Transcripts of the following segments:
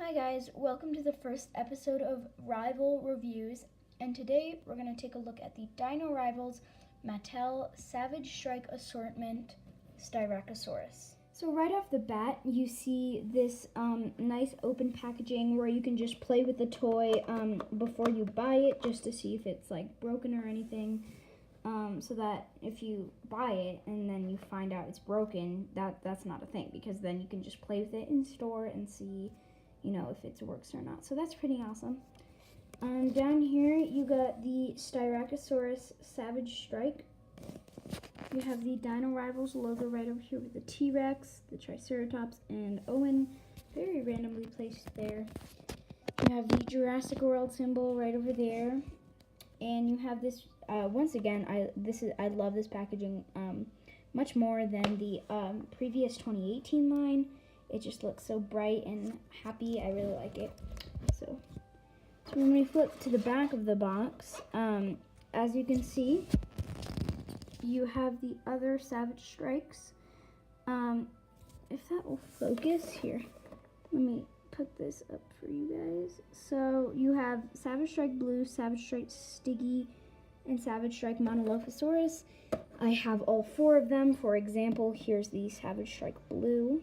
Hi guys, welcome to the first episode of Rival Reviews, and today we're going to take a look at the Dino Rivals Mattel Savage Strike Assortment Styracosaurus. So right off the bat, you see this nice open packaging where you can just play with the toy before you buy it, just to see if it's like broken or anything, so that if you buy it and then you find out it's broken, that's not a thing, because then you can just play with it in store and see, you know, if it works or not. So that's pretty awesome. Down here you got the Styracosaurus Savage Strike. You have the Dino Rivals logo right over here with the T-Rex, the Triceratops, and Owen, very randomly placed there. You have the Jurassic World symbol right over there, and you have this. Once again, I love this packaging much more than the previous 2018 line. It just looks so bright and happy. I really like it. So when we flip to the back of the box, as you can see, you have the other Savage Strikes. If that will focus here, let me put this up for you guys. So you have Savage Strike Blue, Savage Strike Stiggy, and Savage Strike Monolophosaurus. I have all four of them. For example, here's the Savage Strike Blue.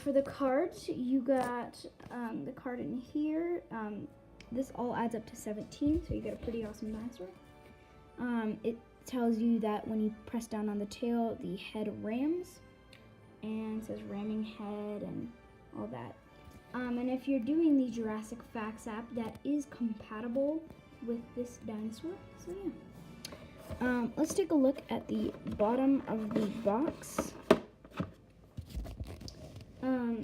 For the cards, you got the card in here. This all adds up to 17, so you get a pretty awesome dinosaur. It tells you that when you press down on the tail, the head rams, and it says ramming head and all that. And if you're doing the Jurassic Facts app, that is compatible with this dinosaur, so yeah. Let's take a look at the bottom of the box.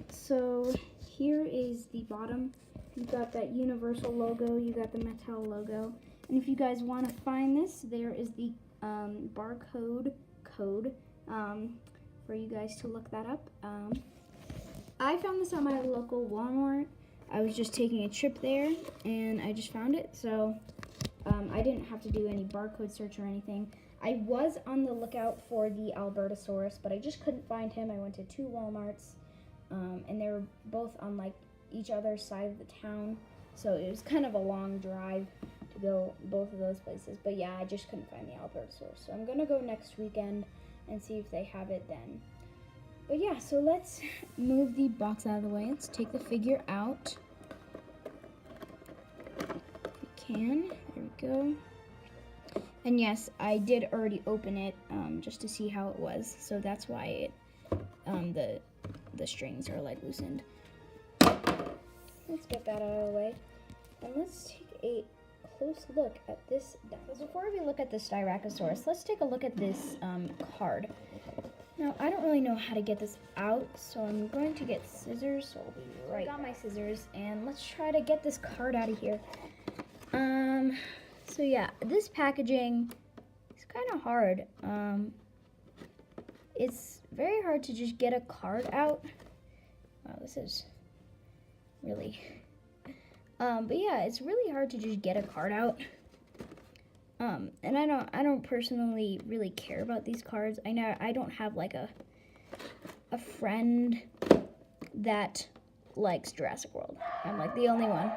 So here is the bottom. You got that Universal logo, you got the Mattel logo, and if you guys want to find this, there is the barcode code for you guys to look that up. I found this at my local Walmart. I was just taking a trip there, and I just found it, so I didn't have to do any barcode search or anything. I was on the lookout for the Albertosaurus, but I just couldn't find him. I went to two Walmarts, and they were both on like each other's side of the town, so it was kind of a long drive to go both of those places. But yeah, I just couldn't find the Albertosaurus, so I'm gonna go next weekend and see if they have it then. But yeah, so let's move the box out of the way. Let's take the figure out. If we can, there we go. And yes, I did already open it just to see how it was, so that's why it the strings are like loosened. Let's get that out of the way, and let's take a close look at this. So before we look at the Styracosaurus, let's take a look at this card. Now, I don't really know how to get this out, so I'm going to get scissors, so I'll be right back. I got my scissors, and let's try to get this card out of here. So yeah, this packaging is kind of hard. It's very hard to just get a card out. Wow, this is really... but yeah, it's really hard to just get a card out. And I don't personally really care about these cards. I don't have like a friend that likes Jurassic World. I'm like the only one.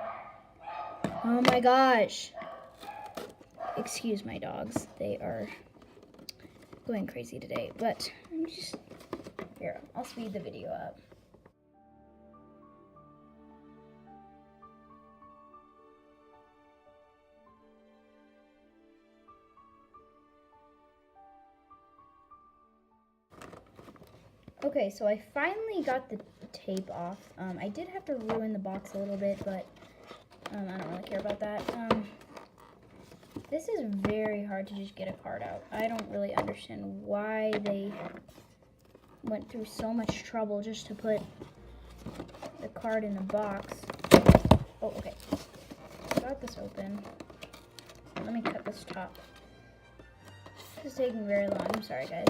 Oh my gosh. Excuse my dogs. They are going crazy today, but I'm just here. I'll speed the video up. Okay, so I finally got the tape off. I did have to ruin the box a little bit, but I don't really care about that. This is very hard to just get a card out. I don't really understand why they went through so much trouble just to put the card in the box. Oh, okay. Got this open. Let me cut this top. This is taking very long. I'm sorry, guys.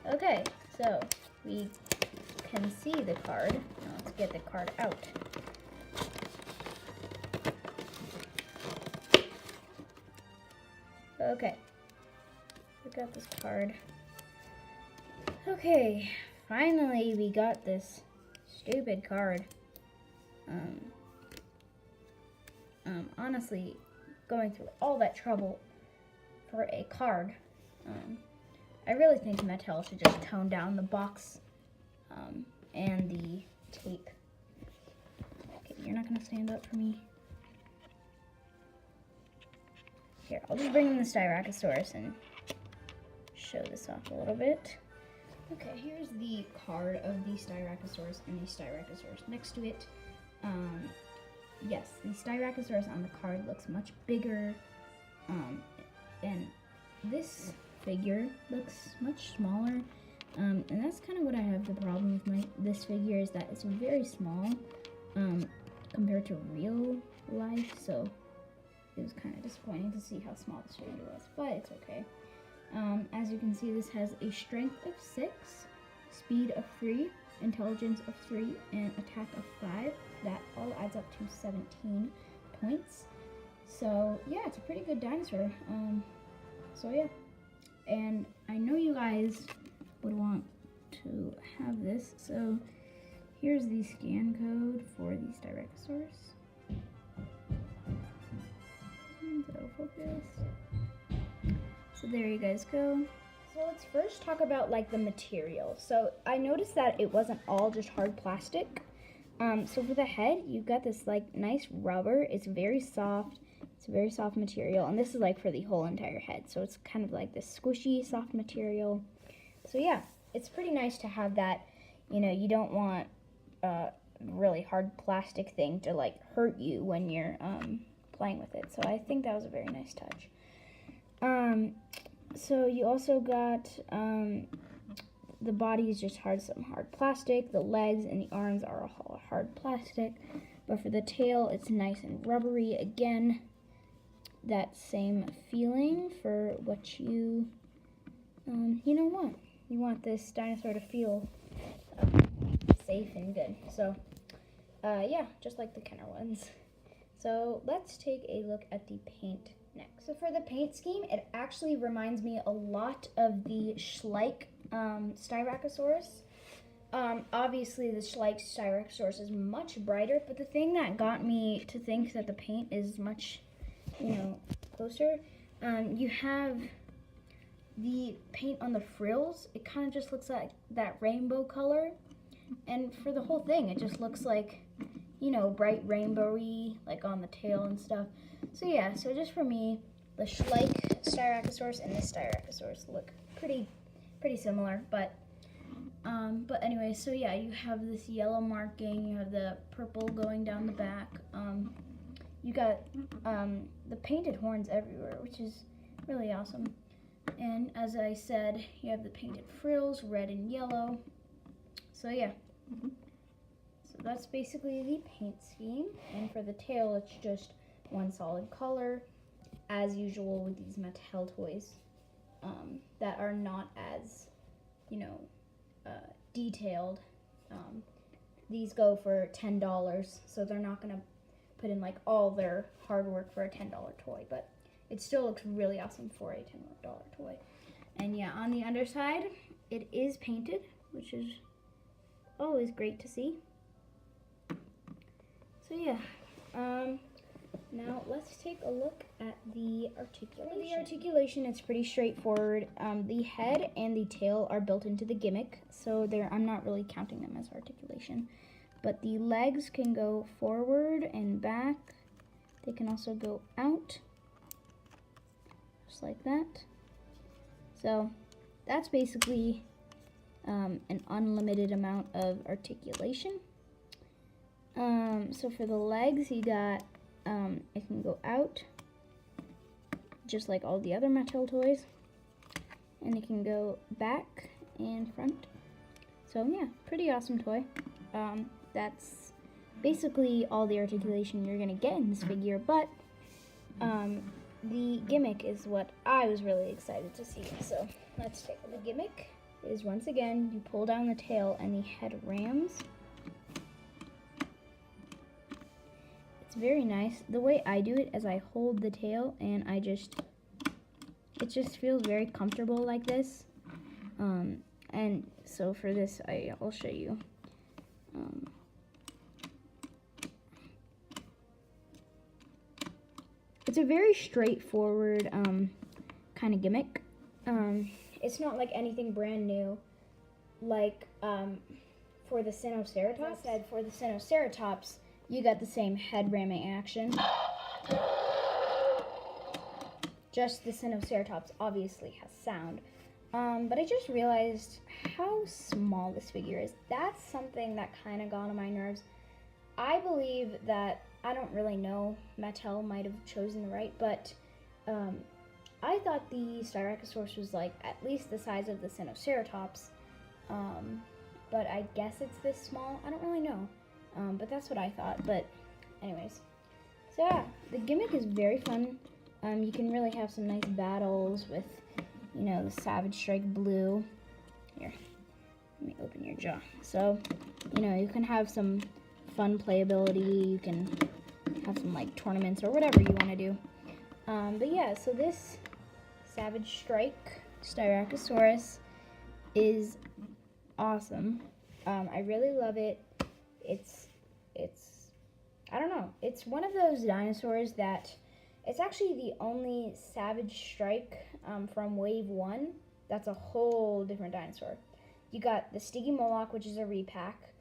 Okay, so we can see the card. Now let's get the card out. Okay, I got this card. Okay, finally we got this stupid card. Honestly, going through all that trouble for a card. I really think Mattel should just tone down the box and the tape. Okay, you're not gonna stand up for me. Here, I'll just bring in the Styracosaurus and show this off a little bit. Okay, here's the card of the Styracosaurus and the Styracosaurus next to it. Yes, the Styracosaurus on the card looks much bigger, and this figure looks much smaller, and that's kind of what I have the problem with this figure, is that it's very small compared to real life, so it was kind of disappointing to see how small this figure was, but it's okay. As you can see, this has a strength of 6, speed of 3, intelligence of 3, and attack of 5. That all adds up to 17 points. So yeah, it's a pretty good dinosaur. So yeah, and I know you guys would want to have this, so here's the scan code for the Styracosaurus. And that'll focus. So there you guys go. So let's first talk about like the material. So I noticed that it wasn't all just hard plastic. So for the head, you've got this like nice rubber. It's very soft. It's a very soft material, and this is like for the whole entire head. So it's kind of like this squishy, soft material. So yeah, it's pretty nice to have that. You know, you don't want a really hard plastic thing to like hurt you when you're playing with it. So I think that was a very nice touch. So you also got the body is just some hard plastic. The legs and the arms are all hard plastic. But for the tail, it's nice and rubbery. Again, that same feeling for what you want. You want this dinosaur to feel safe and good. So, yeah, just like the Kenner ones. So let's take a look at the paint next. So for the paint scheme, it actually reminds me a lot of the Schleich Styracosaurus. Obviously the Schleich Styracosaurus is much brighter, but the thing that got me to think that the paint is much, closer, you have the paint on the frills. It kind of just looks like that rainbow color, and for the whole thing, it just looks like, bright rainbowy, like on the tail and stuff. So yeah, so just for me, the Schleich Styracosaurus and this Styracosaurus look pretty similar, but anyway, so yeah, you have this yellow marking, you have the purple going down the back, you got the painted horns everywhere, which is really awesome, and as I said, you have the painted frills, red and yellow, so yeah, so that's basically the paint scheme, and for the tail, it's just one solid color, as usual with these Mattel toys, that are not as, detailed. These go for $10, so they're not going to put in like all their hard work for a $10 toy, but it still looks really awesome for a $10 toy. And yeah, on the underside, it is painted, which is always great to see. So yeah, now let's take a look at the articulation. For the articulation, it's pretty straightforward. The head and the tail are built into the gimmick, so I'm not really counting them as articulation. But the legs can go forward and back. They can also go out, just like that. So that's basically an unlimited amount of articulation. So for the legs, you got it can go out, just like all the other Mattel toys, and it can go back and front. So yeah, pretty awesome toy. That's basically all the articulation you're gonna get in this figure, but the gimmick is what I was really excited to see. So let's take the gimmick. Is once again, you pull down the tail and the head rams. It's very nice. The way I do it is I hold the tail and it just feels very comfortable like this. And so for this, I'll show you. It's a very straightforward kind of gimmick. It's not like anything brand new, like for the Sinoceratops. As I said, for the Sinoceratops, you got the same head ramming action. Just the Sinoceratops obviously has sound. But I just realized how small this figure is. That's something that kind of got on my nerves. I believe that, I don't really know, Mattel might have chosen the right, but I thought the Styracosaurus was like at least the size of the Sinoceratops. But I guess it's this small. I don't really know. But that's what I thought. But anyways. So yeah, the gimmick is very fun. You can really have some nice battles with, you know, the Savage Strike Blue. Here, let me open your jaw. So, you know, you can have some fun playability. You can have some, like, tournaments or whatever you want to do. But yeah, so this Savage Strike Styracosaurus is awesome. I really love it. It's, I don't know. It's one of those dinosaurs that, it's actually the only Savage Strike from Wave 1. That's a whole different dinosaur. You got the Stygimoloch, which is a repack.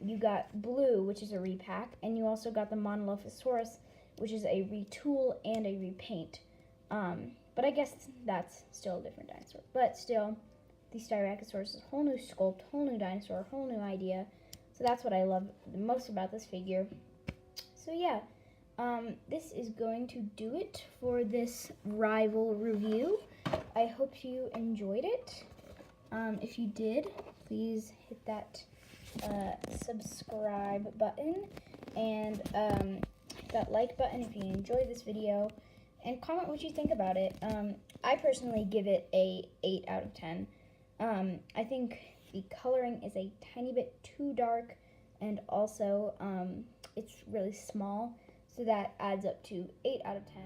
You got Blue, which is a repack. And you also got the Monolophosaurus, which is a retool and a repaint. But I guess that's still a different dinosaur. But still, the Styracosaurus is a whole new sculpt, whole new dinosaur, whole new idea. So that's what I love the most about this figure. So yeah. This is going to do it for this rival review. I hope you enjoyed it. If you did, please hit that subscribe button and hit that like button if you enjoyed this video, and comment what you think about it. I personally give it a 8 out of 10. I think the coloring is a tiny bit too dark, and also it's really small. So that adds up to 8 out of 10.